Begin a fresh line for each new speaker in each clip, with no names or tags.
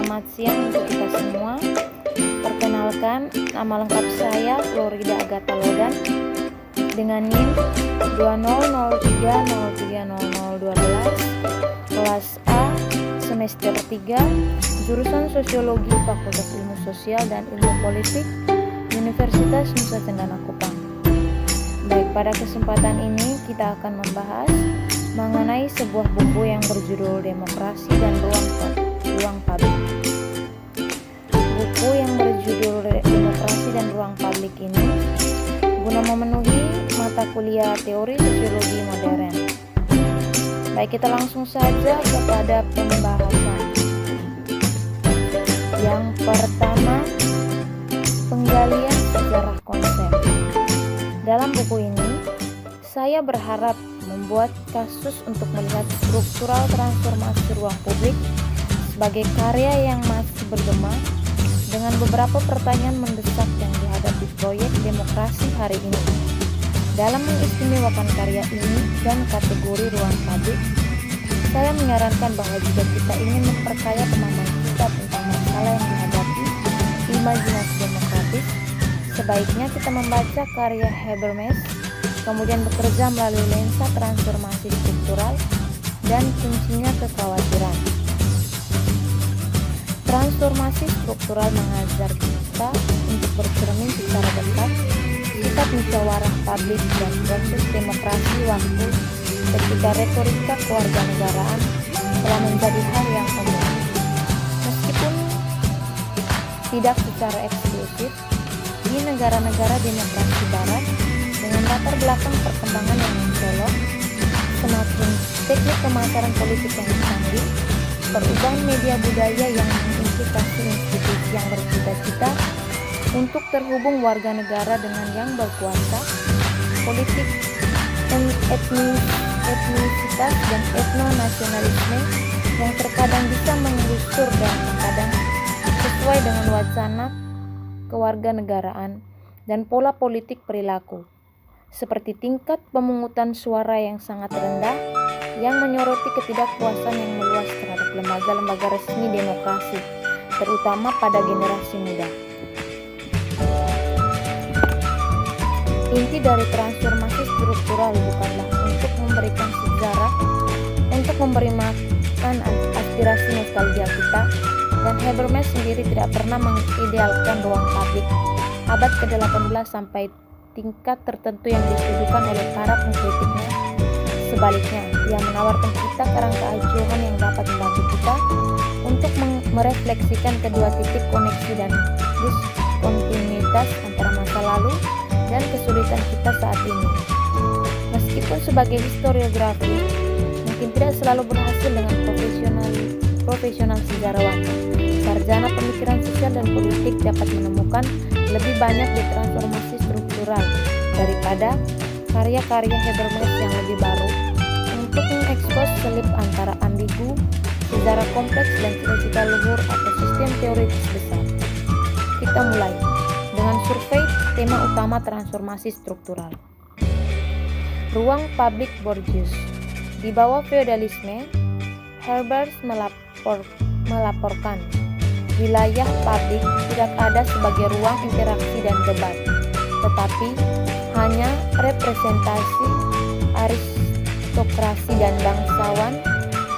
Selamat siang untuk kita semua. Perkenalkan, nama lengkap saya Florida Agatha Lodan dengan NIM 2003030012, kelas A, semester 3, jurusan Sosiologi Fakultas Ilmu Sosial dan Ilmu Politik, Universitas Nusa Cendana Kupang. Baik, pada kesempatan ini kita akan membahas mengenai sebuah buku yang berjudul Demokrasi dan Ruang Publik. Buku yang berjudul Demokrasi dan Ruang Publik ini guna memenuhi mata kuliah Teori Sosiologi Modern. Baik, kita langsung saja kepada pembahasan. Yang pertama, penggalian sejarah konsep. Dalam buku ini, saya berharap membuat kasus untuk melihat struktural transformasi ruang publik sebagai karya yang masih bergema dengan beberapa pertanyaan mendesak yang dihadapi proyek demokrasi hari ini. Dalam mengistimewakan karya ini dan kategori ruang publik, saya menyarankan bahwa jika kita ingin memperkaya pemahaman kita tentang masalah yang dihadapi imajinasi demokratis, sebaiknya kita membaca karya Habermas, kemudian bekerja melalui lensa transformasi struktural dan kuncinya kekhawatiran. Transformasi struktural mengajar kita untuk bercermin secara dekat sifat musyawarah publik dan proses demokrasi waktu ketika retorika kewarganegaraan telah menjadi hal yang umum. Meskipun tidak secara eksklusif, di negara-negara demokrasi barat dengan latar belakang perkembangan yang mencolok, semakin teknik pemasaran politik yang canggih, perubahan media budaya yang mengimplikasi institusi yang bercita-cita untuk terhubung warga negara dengan yang berkuasa, politik etnisitas dan etnonasionalisme yang terkadang bisa menggusur dan terkadang sesuai dengan wacana kewarganegaraan dan pola politik perilaku, seperti tingkat pemungutan suara yang sangat rendah yang menyoroti ketidakpuasan yang meluas terhadap lembaga-lembaga resmi demokrasi, terutama pada generasi muda. Inti dari transformasi struktural bukanlah untuk memberikan sejarah, untuk memberi makan aspirasi nostalgia kita, dan Habermas sendiri tidak pernah mengidealkan ruang publik abad ke-18 sampai tingkat tertentu yang dituduhkan oleh para pengkritiknya. Sebaliknya, ia menawarkan kita kerangka acuan yang dapat membantu kita untuk merefleksikan kedua titik koneksi dan diskontinuitas antara masa lalu dan kesulitan kita saat ini. Meskipun sebagai historiografi mungkin tidak selalu berhasil dengan profesional sejarawan, sarjana pemikiran sosial dan politik dapat menemukan lebih banyak di transformasi struktural daripada karya-karya Habermas yang lebih baru untuk mengekspos selip antara ambigu, sejarah kompleks dan cita-cita luhur atau sistem teoritis besar. Kita mulai dengan survei tema utama transformasi struktural. Ruang publik Bourdieu. Di bawah feodalisme, Habermas melaporkan wilayah publik tidak ada sebagai ruang interaksi dan debat, tetapi hanya representasi aristokrasi dan bangsawan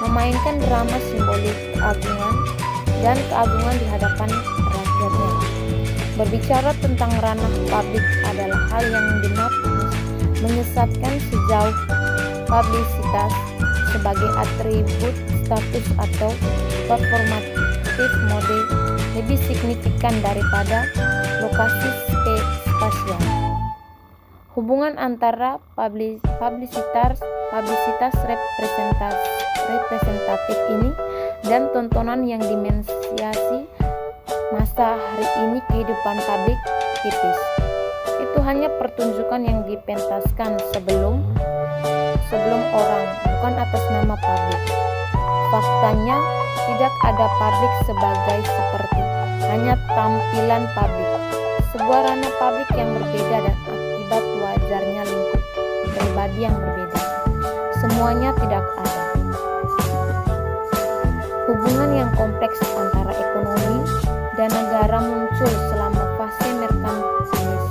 memainkan drama simbolik keagungan dan keagungan di hadapan rakyatnya. Berbicara tentang ranah publik adalah hal yang benar menyesatkan sejauh publisitas sebagai atribut status atau performatif mode lebih signifikan daripada lokasi spasial. Hubungan antara publisitas representatif ini dan tontonan yang dimensiasi masa hari ini kehidupan publik tipis. Itu hanya pertunjukan yang dipentaskan sebelum orang, bukan atas nama publik. Faktanya, tidak ada publik sebagai seperti, hanya tampilan publik, sebuah ranah publik yang berbeda dan akibat wajarnya lingkup pribadi yang berbeda. Semuanya tidak ada. Hubungan yang kompleks antara ekonomi dan negara muncul selama fase merkantilis.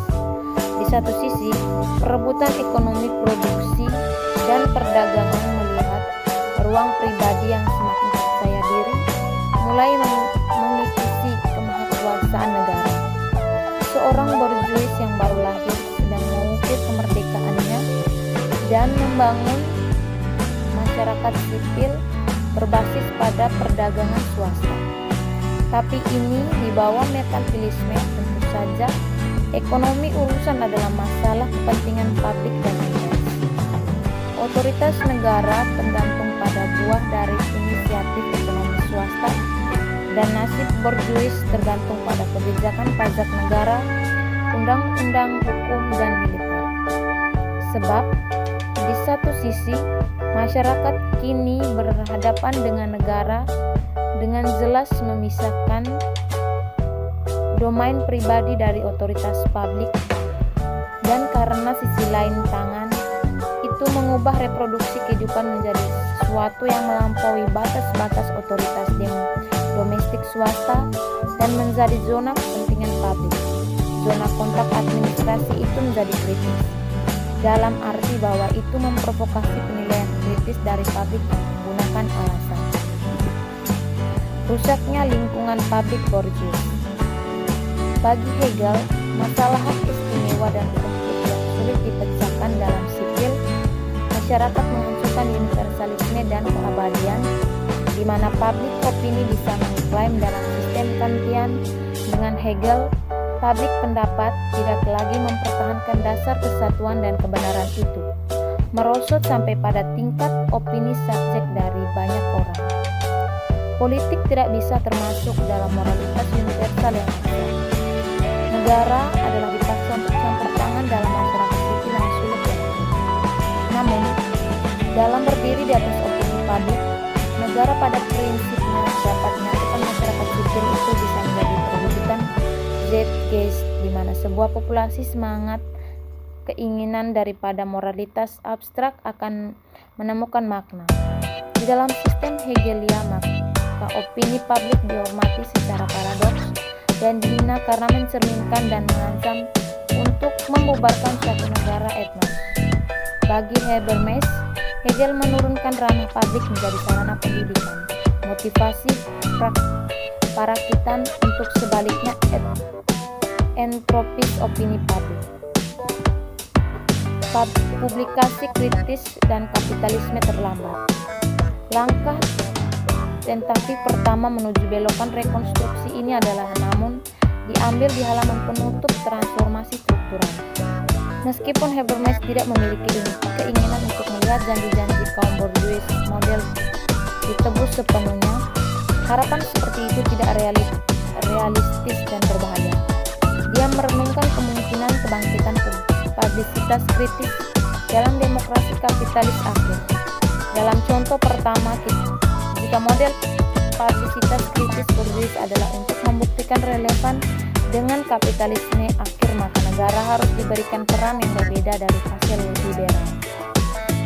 Di satu sisi, perebutan ekonomi produksi dan perdagangan melihat ruang pribadi yang semakin percaya diri mulai mengikisi kemahakuasaan negara. Seorang borjuis yang baru lahir sedang mengukir kemerdekaannya dan membangun masyarakat sipil berbasis pada perdagangan swasta. Tapi ini di bawah merkantilisme. Tentu saja ekonomi urusan adalah masalah kepentingan publik dan pribadi. Otoritas negara tergantung pada buah dari inisiatif ekonomi swasta dan nasib borjuis tergantung pada kebijakan pajak negara, undang-undang hukum dan militer. Sebab di satu sisi masyarakat kini berhadapan dengan negara dengan jelas memisahkan domain pribadi dari otoritas publik, dan karena sisi lain tangan itu mengubah reproduksi kehidupan menjadi sesuatu yang melampaui batas-batas otoritas domestik swasta dan menjadi zona kepentingan publik. Zona kontak administrasi itu menjadi kritis, dalam arti bahwa itu memprovokasi penilaian kritis dari publik menggunakan alasan rusaknya lingkungan publik borjuis. Bagi Hegel, masalah hak istimewa dan konflik yang sulit dipecahkan dalam sipil masyarakat menghancurkan universalisme dan keabadian, di mana publik opini bisa mengklaim dalam sistem Kantian. Dengan Hegel, publik pendapat tidak lagi mempertahankan dasar kesatuan dan kebenaran itu, merosot sampai pada tingkat opini subjek dari banyak orang. Politik tidak bisa termasuk dalam moralitas universal yang ada. Negara adalah dipaksa untuk campur tangan dalam masyarakat sipil yang sulit dan rumit. Namun, dalam berdiri di atas opini publik, negara pada prinsipnya dapat menyatukan masyarakat sipil itu bisa menjadi perwujudan zeitgeist, di mana sebuah populasi semangat keinginan daripada moralitas abstrak akan menemukan makna. Di dalam sistem Hegelia, maka opini publik dihormati secara paradoks dan dihina karena mencerminkan dan mengancam untuk membubarkan suatu negara etnos. Bagi Habermas, Hegel menurunkan ranah publik menjadi sarana pendidikan, motivasi parakitan untuk sebaliknya entropis opini publik. Publikasi kritis dan kapitalisme terlambat. Langkah tentatif pertama menuju belokan rekonstruksi ini adalah namun diambil di halaman penutup transformasi struktural. Meskipun Habermas tidak memiliki keinginan untuk melihat janji-janji kaum borjuis model ditebus sepenuhnya, harapan seperti itu tidak realistis dan berbahaya. Dia merenungkan kemungkinan kebangkitan publisitas kritis dalam demokrasi kapitalis akhir. Dalam contoh pertama, jika model publisitas kritis borjuis adalah untuk membuktikan relevan dengan kapitalisme akhir, maka negara harus diberikan peran yang berbeda dari hasil liberal.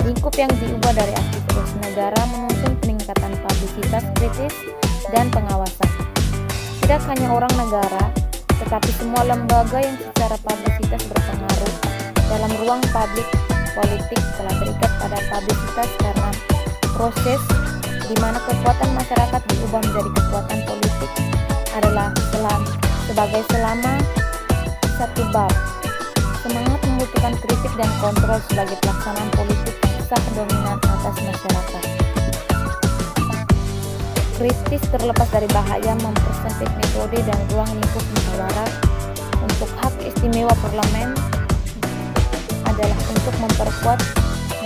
Lingkup yang diubah dari aktivitas negara menuntun peningkatan publisitas kritis dan pengawasan. Tidak hanya orang negara, tetapi semua lembaga yang secara publisitas berpengaruh dalam ruang publik politik telah terikat pada publisitas karena proses di mana kekuatan masyarakat diubah menjadi kekuatan politik adalah sebagai selama satu bab. Semangat membutuhkan kritik dan kontrol sebagai pelaksanaan politik sah dominan atas masyarakat. Kritis terlepas dari bahaya mempersempit metode dan ruang lingkup musyawarah untuk hak istimewa parlemen adalah untuk memperkuat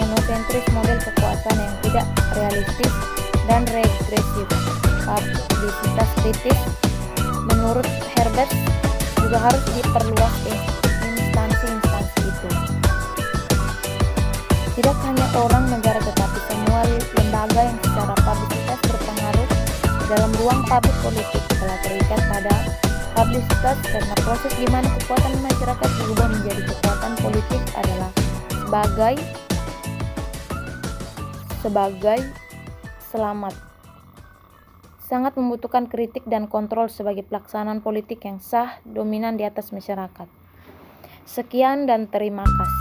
monosentris model kekuasaan yang tidak realistis dan regresif. Publisitas kritis menurut Herbert juga harus diperluas instansi-instansi itu. Tidak hanya orang negara tetapi semua lembaga yang secara publisitas berpengaruh dalam ruang publik politik telah terikat pada publisitas karena proses di mana kekuatan masyarakat diubah menjadi kekuatan politik adalah sangat membutuhkan kritik dan kontrol sebagai pelaksanaan politik yang sah, dominan di atas masyarakat. Sekian dan terima kasih.